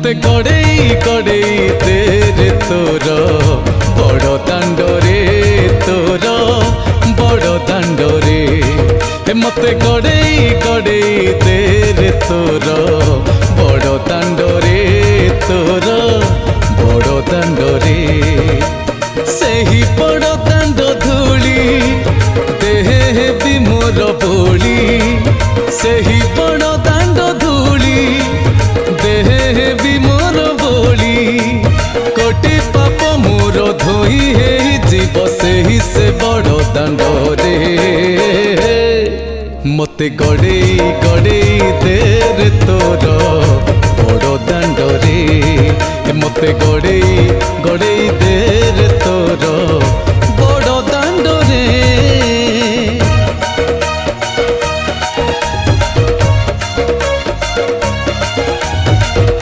मते गड़ेई गड़ेई तेरे तोर बड़ दांडरे तोर बड़ दांडरे मते गड़ेई गड़ेई तेरे तोर बड़ दांडरे तोर बड़ दांडरे सेही बड़ दांड धूली देह भी मोर बोली सेही बड़ दांड धूली देह भी मोर बोली कोटि पाप मोर धोई हे जीव सेही से बड़ दांडरे मते गड़ेई गड़ेई तेरे तोर बड़ दांडरे मते गड़ेई गड़ेई दे